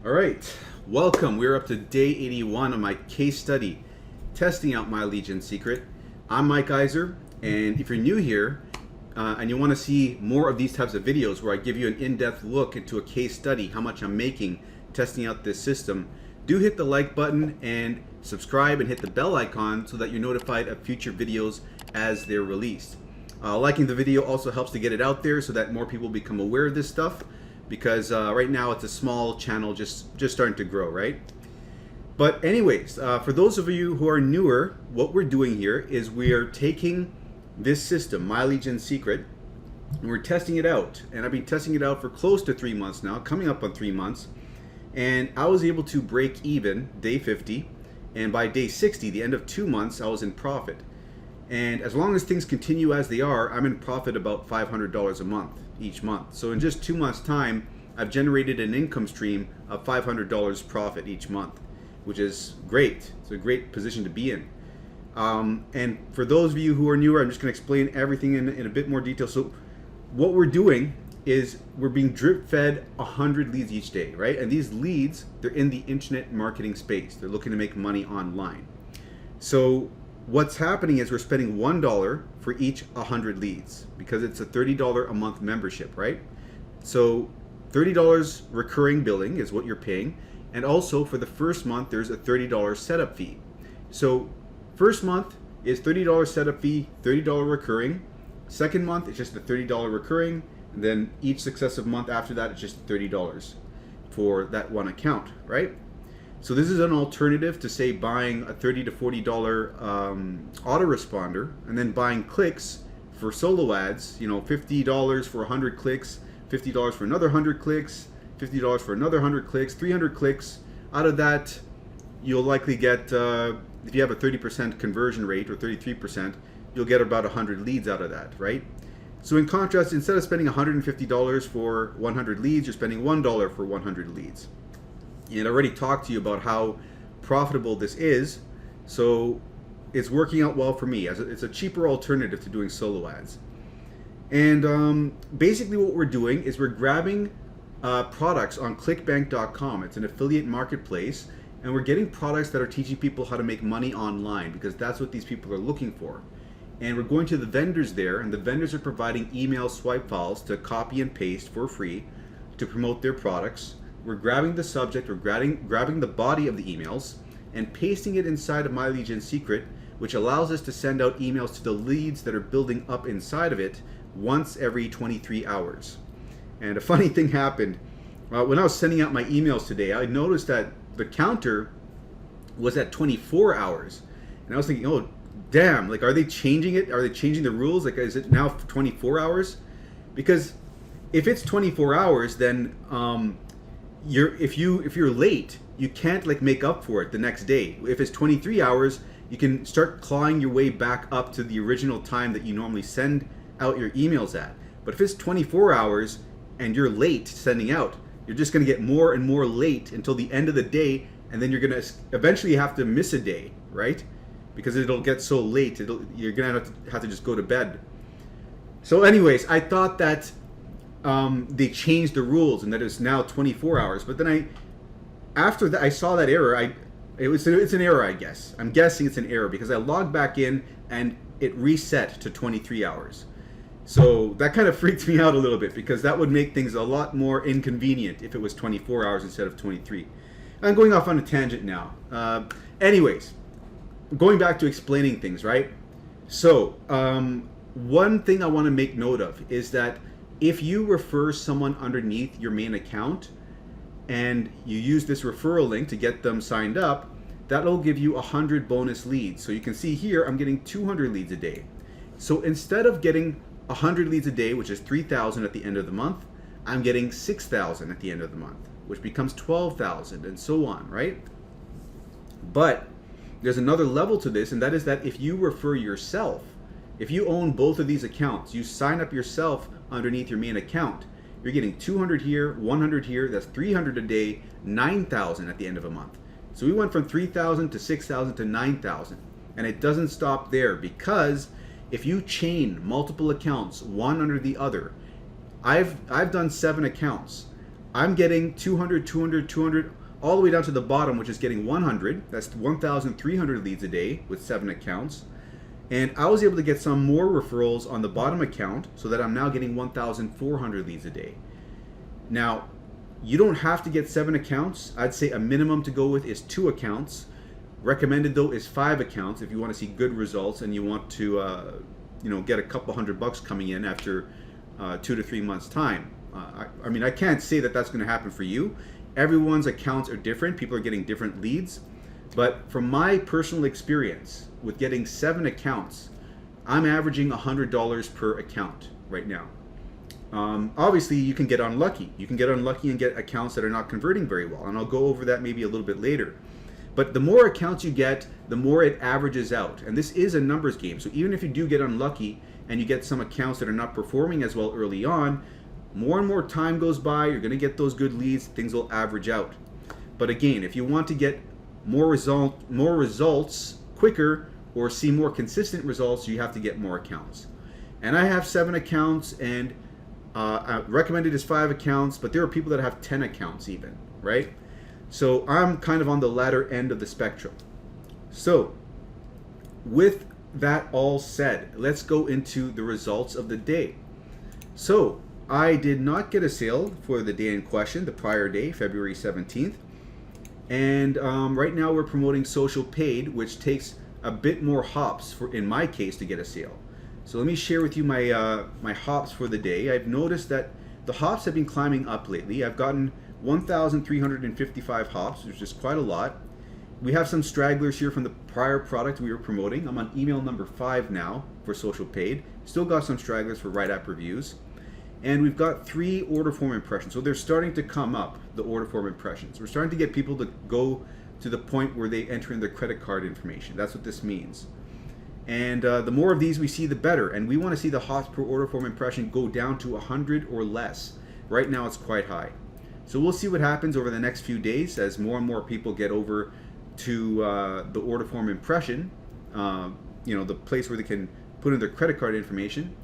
All right, welcome. We're up to day 81 of my case study, testing out My Legion Secret. I'm Mike Iser, and if you're new here and you want to see more of these types of videos where I give you an in-depth look into a case study, how much I'm making testing out this system, do hit the like button and subscribe and hit the bell icon so that you're notified of future videos as they're released. Liking the video also helps to get it out there so that more people become aware of this stuff, because right now it's a small channel just starting to grow, right? But anyways, for those of you who are newer, what we're doing here is we are taking this system, My Legion Secret, and we're testing it out. And I've been testing it out for close to 3 months now, coming up on 3 months. And I was able to break even day 50, and by day 60, the end of 2 months, I was in profit. And as long as things continue as they are, I'm in profit about $500 a month, each month. So in just 2 months' time, I've generated an income stream of $500 profit each month, which is great. It's a great position to be in. And for those of you who are newer, I'm just going to explain everything in a bit more detail. So what we're doing is we're being drip fed 100 leads each day, right? And these leads, they're in the internet marketing space. They're looking to make money online. So what's happening is we're spending $1 for each 100 leads because it's a $30 a month membership, right? So $30 recurring billing is what you're paying. And also for the first month, there's a $30 setup fee. So first month is $30 setup fee, $30 recurring. Second month, it's just a $30 recurring. And then each successive month after that, it's just $30 for that one account, right? So this is an alternative to, say, buying a $30 to $40 autoresponder and then buying clicks for solo ads, you know, $50 for 100 clicks, $50 for another 100 clicks, $50 for another 100 clicks, 300 clicks. Out of that, you'll likely get, if you have a 30% conversion rate or 33%, you'll get about 100 leads out of that, right? So in contrast, instead of spending $150 for 100 leads, you're spending $1 for 100 leads. And I already talked to you about how profitable this is, so it's working out well for me. It's a cheaper alternative to doing solo ads. And basically what we're doing is we're grabbing products on Clickbank.com. It's an affiliate marketplace, and we're getting products that are teaching people how to make money online, because that's what these people are looking for. And we're going to the vendors there, and the vendors are providing email swipe files to copy and paste for free to promote their products. We're grabbing the subject, we're grabbing the body of the emails and pasting it inside of My Legion Secret, which allows us to send out emails to the leads that are building up inside of it once every 23 hours. And a funny thing happened. When I was sending out my emails today, I noticed that the counter was at 24 hours. And I was thinking, oh, damn, like, are they changing it? Are they changing the rules? Like, is it now 24 hours? Because if it's 24 hours, then if you're late, you can't like make up for it the next day. If it's 23 hours, you can start clawing your way back up to the original time that you normally send out your emails at. But if it's 24 hours and you're late sending out, you're just going to get more and more late until the end of the day, and then you're going to eventually have to miss a day, right? Because it'll get so late, you're going to have to just go to bed. So anyways, I thought that they changed the rules and that it's now 24 hours. But then after that, I saw that error. It's an error, I guess. I'm guessing it's an error because I logged back in and it reset to 23 hours. So that kind of freaked me out a little bit because that would make things a lot more inconvenient if it was 24 hours instead of 23. I'm going off on a tangent now. Anyways, going back to explaining things, right? So one thing I want to make note of is that if you refer someone underneath your main account and you use this referral link to get them signed up, that'll give you 100 bonus leads. So you can see here, I'm getting 200 leads a day. So instead of getting 100 leads a day, which is 3,000 at the end of the month, I'm getting 6,000 at the end of the month, which becomes 12,000 and so on, right? But there's another level to this, and that is that if you refer yourself, if you own both of these accounts, you sign up yourself underneath your main account, you're getting 200 here, 100 here, that's 300 a day, 9,000 at the end of a month. So we went from 3,000 to 6,000 to 9,000. And it doesn't stop there, because if you chain multiple accounts, one under the other, I've done 7 accounts. I'm getting 200, 200, 200, all the way down to the bottom, which is getting 100. That's 1,300 leads a day with 7 accounts. And I was able to get some more referrals on the bottom account so that I'm now getting 1,400 leads a day. Now, you don't have to get 7 accounts. I'd say a minimum to go with is 2 accounts. Recommended though is 5 accounts if you want to see good results and you want to get a couple $100 coming in after 2 to 3 months time. I mean, I can't say that that's going to happen for you. Everyone's accounts are different. People are getting different leads. But from my personal experience with getting 7 accounts, I'm averaging $100 per account right now. Obviously, you can get unlucky. You can get unlucky and get accounts that are not converting very well. And I'll go over that maybe a little bit later. But the more accounts you get, the more it averages out. And this is a numbers game. So even if you do get unlucky and you get some accounts that are not performing as well early on, more and more time goes by, you're going to get those good leads, things will average out. But again, if you want to get more results quicker or see more consistent results, you have to get more accounts. And I have 7 accounts, and recommended is 5 accounts, but there are people that have 10 accounts even, right? So I'm kind of on the latter end of the spectrum. So with that all said, let's go into the results of the day. So I did not get a sale for the day in question, the prior day, February 17th. And right now we're promoting social paid, which takes a bit more hops in my case to get a sale. So let me share with you my my hops for the day. I've noticed that the hops have been climbing up lately. I've gotten 1,355 hops, which is quite a lot. We have some stragglers here from the prior product we were promoting. I'm on email number 5 now for social paid. Still got some stragglers for right app reviews. And we've got 3 order form impressions. So they're starting to come up, the order form impressions. We're starting to get people to go to the point where they enter in their credit card information. That's what this means. And the more of these we see, the better. And we want to see the hops per order form impression go down to 100 or less. Right now it's quite high. So we'll see what happens over the next few days as more and more people get over to the order form impression, the place where they can put in their credit card information.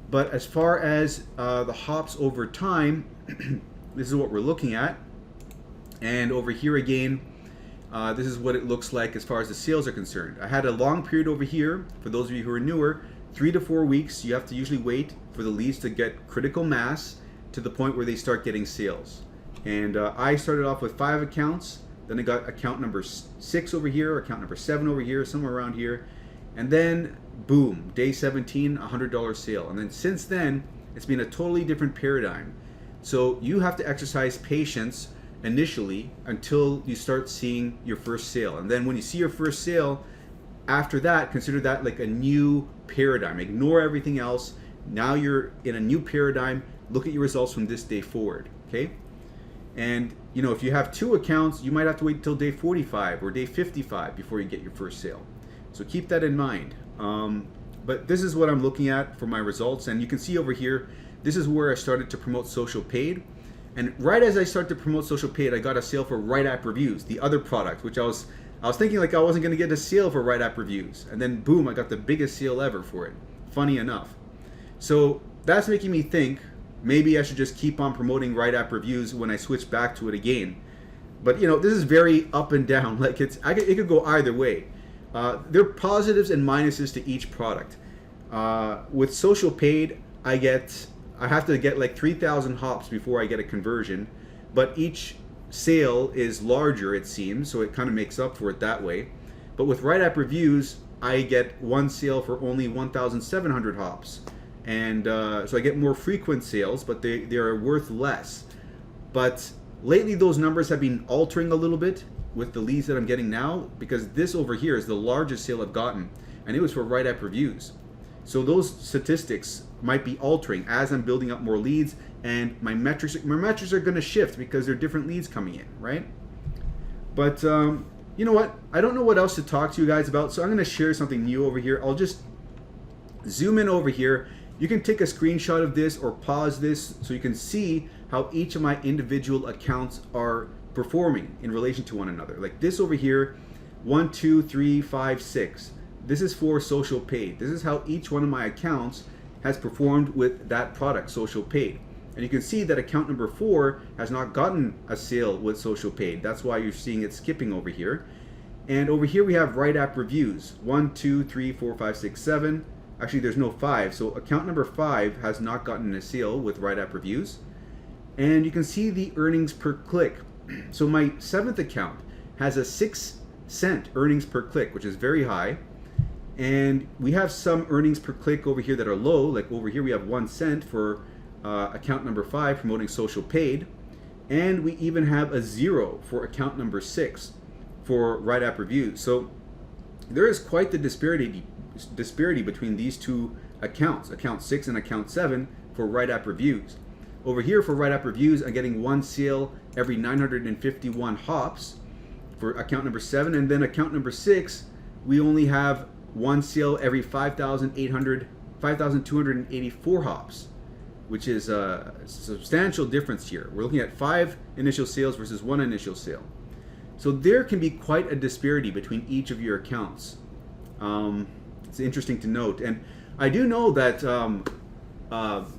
But as far as the hops over time, this is what we're looking at. And over here again, this is what it looks like as far as the sales are concerned. I had a long period over here. For those of you who are newer, 3 to 4 weeks, you have to usually wait for the leads to get critical mass to the point where they start getting sales. And I started off with 5 accounts. Then I got account number 6 over here, account number 7 over here, somewhere around here. And then, boom, day 17, $100 sale. And then since then, it's been a totally different paradigm. So you have to exercise patience initially until you start seeing your first sale. And then when you see your first sale, after that, consider that like a new paradigm. Ignore everything else. Now you're in a new paradigm. Look at your results from this day forward, okay? And if you have 2 accounts, you might have to wait until day 45 or day 55 before you get your first sale. So keep that in mind. But this is what I'm looking at for my results. And you can see over here, this is where I started to promote social paid. And right as I started to promote social paid, I got a sale for right app reviews, the other product, which I was thinking like I wasn't going to get a sale for right app reviews. And then boom, I got the biggest sale ever for it. Funny enough. So that's making me think maybe I should just keep on promoting right app reviews when I switch back to it again. But this is very up and down. Like it could go either way. There are positives and minuses to each product. With social paid, I have to get like 3,000 hops before I get a conversion, but each sale is larger, it seems, so it kind of makes up for it that way. But with right app reviews, I get 1 sale for only 1,700 hops. And so I get more frequent sales, but they are worth less. But lately those numbers have been altering a little bit with the leads that I'm getting now, because this over here is the largest sale I've gotten, and it was for right app reviews. So those statistics might be altering as I'm building up more leads, and my metrics are going to shift because there are different leads coming in, right? But you know what? I don't know what else to talk to you guys about, so I'm going to share something new over here. I'll just zoom in over here. You can take a screenshot of this or pause this so you can see how each of my individual accounts are performing in relation to one another. Like this over here, 1, 2, 3, 5, 6. This is for social paid. This is how each one of my accounts has performed with that product, social paid. And you can see that account number 4 has not gotten a sale with social paid. That's why you're seeing it skipping over here. And over here we have right app reviews. 1, 2, 3, 4, 5, 6, 7. Actually, there's no 5. So account number 5 has not gotten a sale with right app reviews. And you can see the earnings per click. So my 7th account has a 6-cent earnings per click, which is very high. And we have some earnings per click over here that are low. Like over here we have 1 cent for account number 5 promoting social paid. And we even have a 0 for account number 6 for right app reviews. So there is quite the disparity between these two accounts, account 6 and account 7 for right app reviews. Over here for right app reviews, I'm getting 1 sale every 951 hops for account number 7, and then account number 6, we only have 1 sale every 5,284 hops, which is a substantial difference here. We're looking at 5 initial sales versus 1 initial sale. So there can be quite a disparity between each of your accounts. It's interesting to note. And I do know that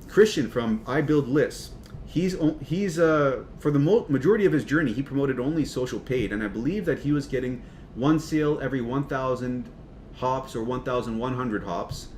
Christian from I Build Lists, he's for the majority of his journey, he promoted only social paid. And I believe that he was getting 1 sale every 1,000 hops or 1,100 hops.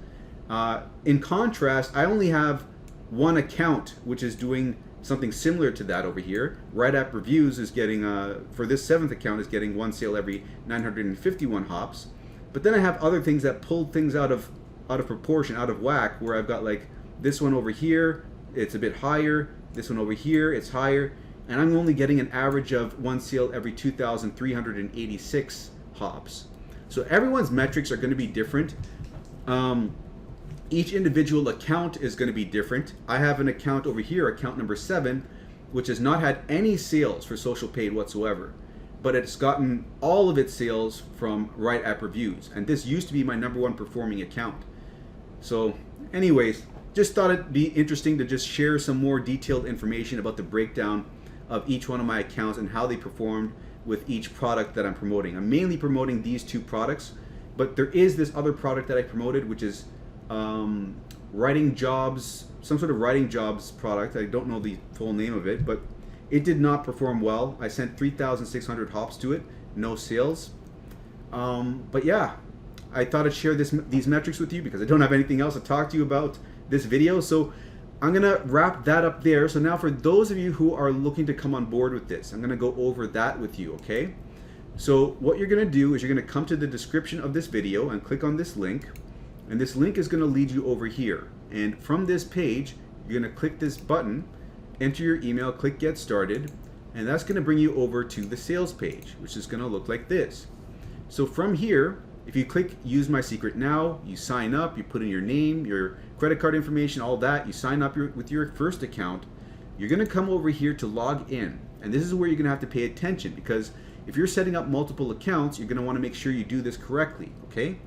In contrast, I only have 1 account which is doing something similar to that over here. Right app reviews is getting for this 7th account is getting 1 sale every 951 hops. But then I have other things that pulled things out of proportion, out of whack, where I've got like this one over here, it's a bit higher. This one over here, it's higher, and I'm only getting an average of 1 sale every 2,386 hops. So everyone's metrics are going to be different. Each individual account is going to be different. I have an account over here, account number 7, which has not had any sales for social paid whatsoever, but it's gotten all of its sales from right app reviews. And this used to be my number 1 performing account. So anyways, just thought it'd be interesting to just share some more detailed information about the breakdown of each one of my accounts and how they performed with each product that I'm promoting. I'm mainly promoting these 2 products, but there is this other product that I promoted, which is writing jobs, some sort of writing jobs product. I don't know the full name of it, but it did not perform well. I sent 3,600 hops to it, no sales. But yeah, I thought I'd share these metrics with you because I don't have anything else to talk to you about this video. So I'm gonna wrap that up there. So now for those of you who are looking to come on board with this, I'm gonna go over that with you, okay? So what you're gonna do is you're gonna come to the description of this video and click on this link. And this link is gonna lead you over here. And from this page, you're gonna click this button, enter your email, click get started, and that's gonna bring you over to the sales page, which is gonna look like this. So from here, if you click use my secret now, you sign up, you put in your name, your credit card information, all that, you sign up with your first account, you're gonna come over here to log in. And this is where you're gonna have to pay attention, because if you're setting up multiple accounts, you're gonna wanna make sure you do this correctly, okay?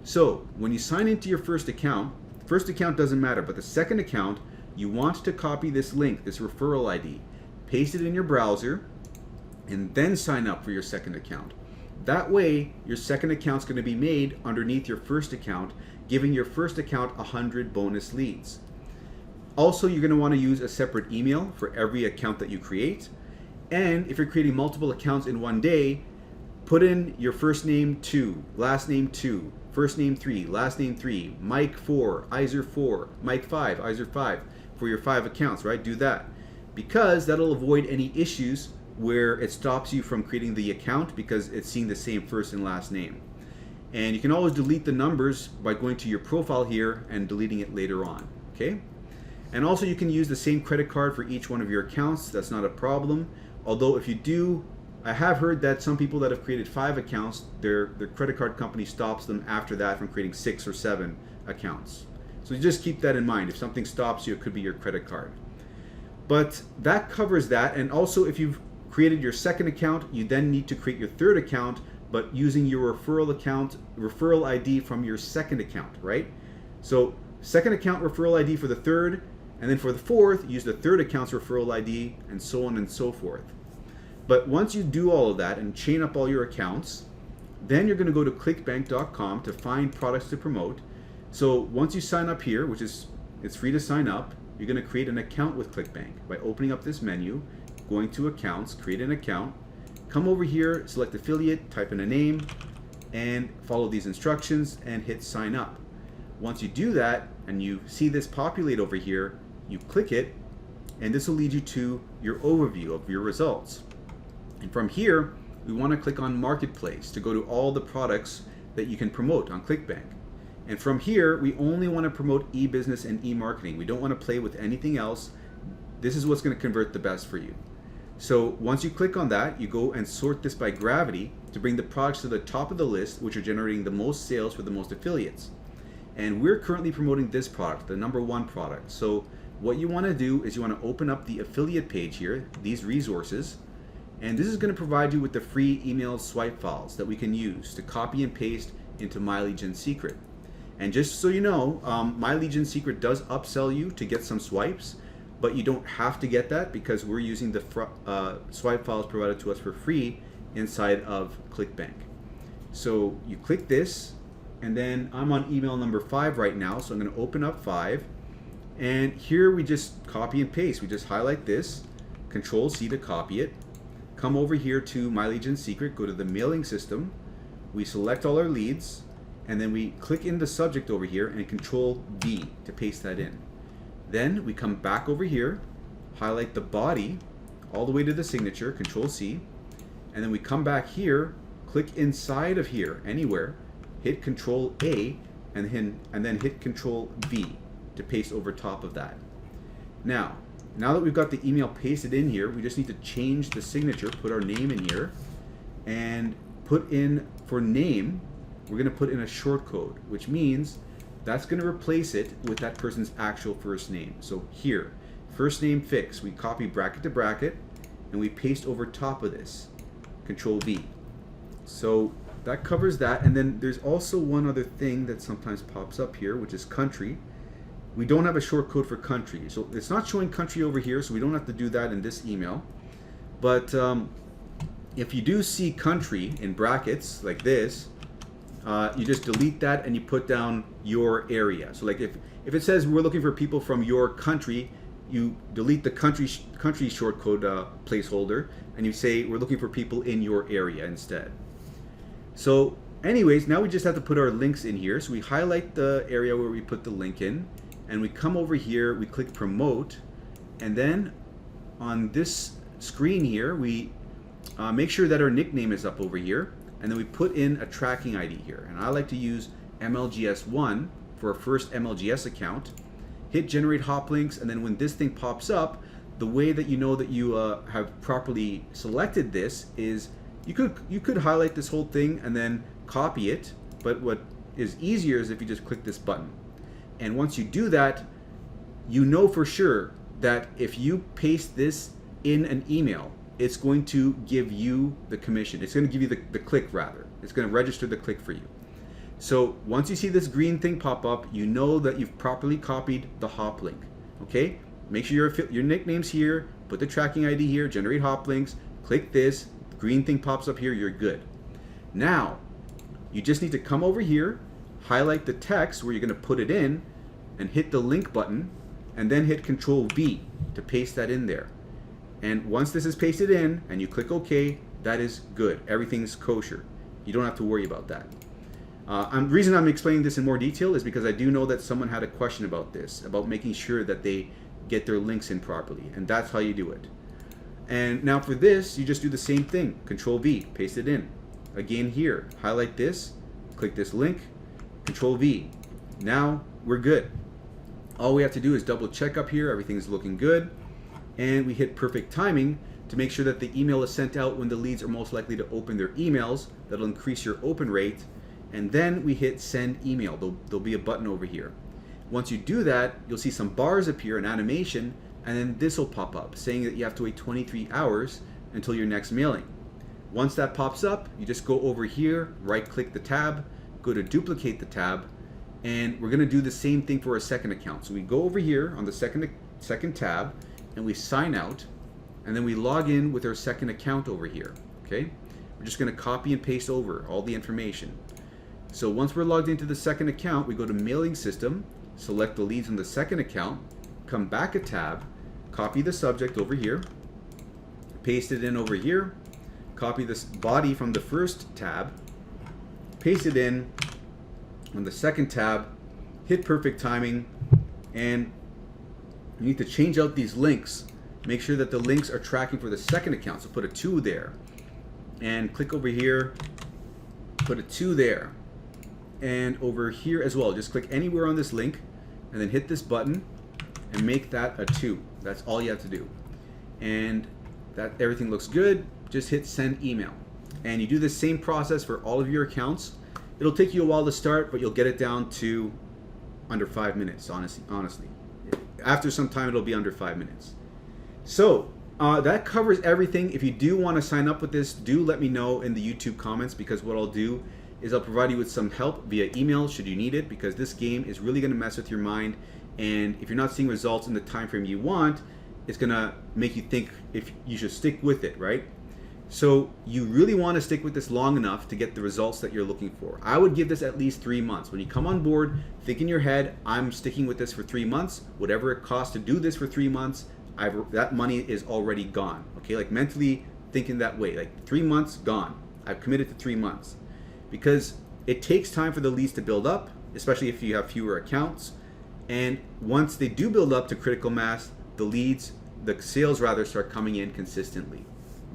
So when you sign into your first account doesn't matter, but the second account, you want to copy this link, this referral ID, paste it in your browser, and then sign up for your second account. That way, your second account's going to be made underneath your first account, giving your first account 100 bonus leads. Also, you're going to want to use a separate email for every account that you create. And if you're creating multiple accounts in one day, put in your first name 2, last name 2, first name 3, last name 3, Mike 4, Iser 4, Mike 5, Iser 5 for your 5 accounts, right? Do that, because that'll avoid any issues where it stops you from creating the account because it's seeing the same first and last name. And you can always delete the numbers by going to your profile here and deleting it later on, okay? And also you can use the same credit card for each one of your accounts. That's not a problem. Although if you do, I have heard that some people that have created 5 accounts, their credit card company stops them after that from creating 6 or 7 accounts. So you just keep that in mind. If something stops you, it could be your credit card. But that covers that. And also if you've created your second account, you then need to create your third account, but using your referral ID from your second account, right? So second account referral ID for the third, and then for the fourth, use the third account's referral ID, and so on and so forth. But once you do all of that and chain up all your accounts, then you're gonna go to clickbank.com to find products to promote. So once you sign up here, it's free to sign up, you're going to create an account with Clickbank by opening up this menu, going to accounts, create an account, come over here, select affiliate, type in a name, and follow these instructions and hit sign up. Once you do that and you see this populate over here, you click it, and this will lead you to your overview of your results. And from here, we want to click on Marketplace to go to all the products that you can promote on Clickbank. And from here, we only want to promote e-business and e-marketing. We don't want to play with anything else. This is what's going to convert the best for you. So once you click on that, you go and sort this by gravity to bring the products to the top of the list, which are generating the most sales for the most affiliates. And we're currently promoting this product, the #1 product. So what you want to do is you want to open up the affiliate page here, these resources, and this is going to provide you with the free email swipe files that we can use to copy and paste into My Legion Secret. And just so you know, My Legion Secret does upsell you to get some swipes, but you don't have to get that because we're using the swipe files provided to us for free inside of Clickbank. So you click this, and then I'm on email number 5 right now, so I'm going to open up 5, and here we just copy and paste. We just highlight this, Control C to copy it, come over here to My Legion Secret, go to the mailing system, we select all our leads, and then we click in the subject over here and Control V to paste that in. Then we come back over here, highlight the body all the way to the signature, Control C, and then we come back here, click inside of here, anywhere, hit Control A, and then hit Control V to paste over top of that. Now that we've got the email pasted in here, we just need to change the signature, put our name in here, and put in, for name, we're going to put in a short code, which means that's going to replace it with that person's actual first name. So here, first name fix, we copy bracket to bracket, and we paste over top of this, Control V. So that covers that, and then there's also one other thing that sometimes pops up here, which is country. We don't have a short code for country, so it's not showing country over here, so we don't have to do that in this email. But if you do see country in brackets like this, you just delete that and you put down your area. So like if it says we're looking for people from your country, you delete the country short code placeholder, and you say we're looking for people in your area instead. So anyways, now we just have to put our links in here. So we highlight the area where we put the link in, and we come over here, we click promote, and then on this screen here, we make sure that our nickname is up over here, and then we put in a tracking ID here. And I like to use MLGS1 for our first MLGS account. Hit generate hop links, and then when this thing pops up, the way that you know that you have properly selected this is you could highlight this whole thing and then copy it, but what is easier is if you just click this button. And once you do that, you know for sure that if you paste this in an email, it's going to give you the commission. It's going to give you the click rather. It's going to register the click for you. So once you see this green thing pop up, you know that you've properly copied the hop link. Okay? Make sure your nickname's here, put the tracking ID here, generate hop links, click this, green thing pops up here, you're good. Now, you just need to come over here, highlight the text where you're going to put it in, and hit the link button, and then hit Control V to paste that in there. And once this is pasted in, and you click OK, that is good. Everything's kosher. You don't have to worry about that. The reason I'm explaining this in more detail is because I do know that someone had a question about this, about making sure that they get their links in properly, and that's how you do it. And now for this, you just do the same thing. Control V, paste it in. Again here, highlight this, click this link, Control V. Now we're good. All we have to do is double check up here, everything's looking good, and we hit perfect timing to make sure that the email is sent out when the leads are most likely to open their emails. That'll increase your open rate. And then we hit send email. There'll be a button over here. Once you do that, you'll see some bars appear, an animation, and then this will pop up saying that you have to wait 23 hours until your next mailing. Once that pops up, you just go over here, right click the tab, go to duplicate the tab, and we're going to do the same thing for a second account. So we go over here on the second tab, and we sign out, and then we log in with our second account over here. Okay, we're just going to copy and paste over all the information. So once we're logged into the second account, we go to mailing system, select the leads on the second account, come back a tab, copy the subject over here, paste it in over here, copy this body from the first tab, paste it in on the second tab, hit perfect timing, and you need to change out these links. Make sure that the links are tracking for the second account, so put a 2 there. And click over here, put a 2 there. And over here as well, just click anywhere on this link, and then hit this button, and make that a 2. That's all you have to do. And that everything looks good, just hit send email. And you do the same process for all of your accounts. It'll take you a while to start, but you'll get it down to under 5 minutes, honestly. After some time, it'll be under 5 minutes. So that covers everything. If you do want to sign up with this, do let me know in the YouTube comments, because what I'll do is I'll provide you with some help via email should you need it, because this game is really going to mess with your mind. And if you're not seeing results in the time frame you want, it's going to make you think if you should stick with it, right? So you really want to stick with this long enough to get the results that you're looking for. I would give this at least 3 months. When you come on board, think in your head, I'm sticking with this for 3 months. Whatever it costs to do this for 3 months, that money is already gone. Okay, like mentally thinking that way, like 3 months gone. I've committed to 3 months, because it takes time for the leads to build up, especially if you have fewer accounts. And once they do build up to critical mass, the sales rather start coming in consistently.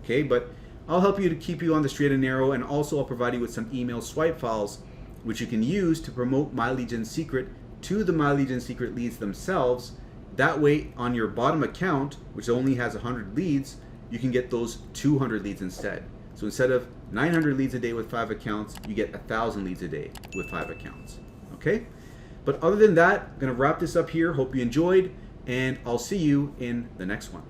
Okay, but I'll help you to keep you on the straight and narrow, and also I'll provide you with some email swipe files which you can use to promote My Lead Gen Secret to the My Lead Gen Secret leads themselves. That way on your bottom account, which only has 100 leads, you can get those 200 leads instead. So instead of 900 leads a day with 5 accounts, you get 1,000 leads a day with 5 accounts. Okay? But other than that, I'm going to wrap this up here. Hope you enjoyed, and I'll see you in the next one.